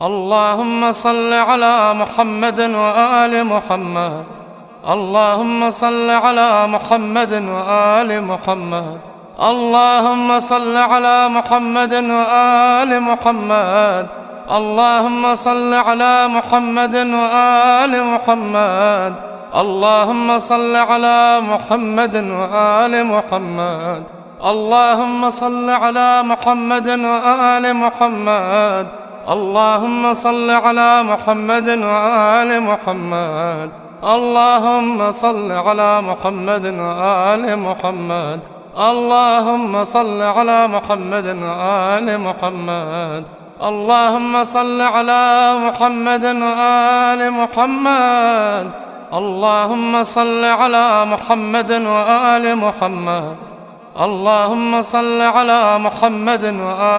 اللهم صل على محمد وآل محمد. اللهم صل على محمد وآل محمد. اللهم صل على محمد وآل محمد. اللهم صل على محمد وآل محمد. اللهم صل على محمد وآل محمد. اللهم صل على محمد وآل محمد. اللهم صل على محمد وآل محمد. اللهم صل على محمد وآل محمد. اللهم صل على محمد وآل محمد. اللهم صل على محمد وآل محمد. اللهم صل على محمد وآل محمد. اللهم صل على محمد وآل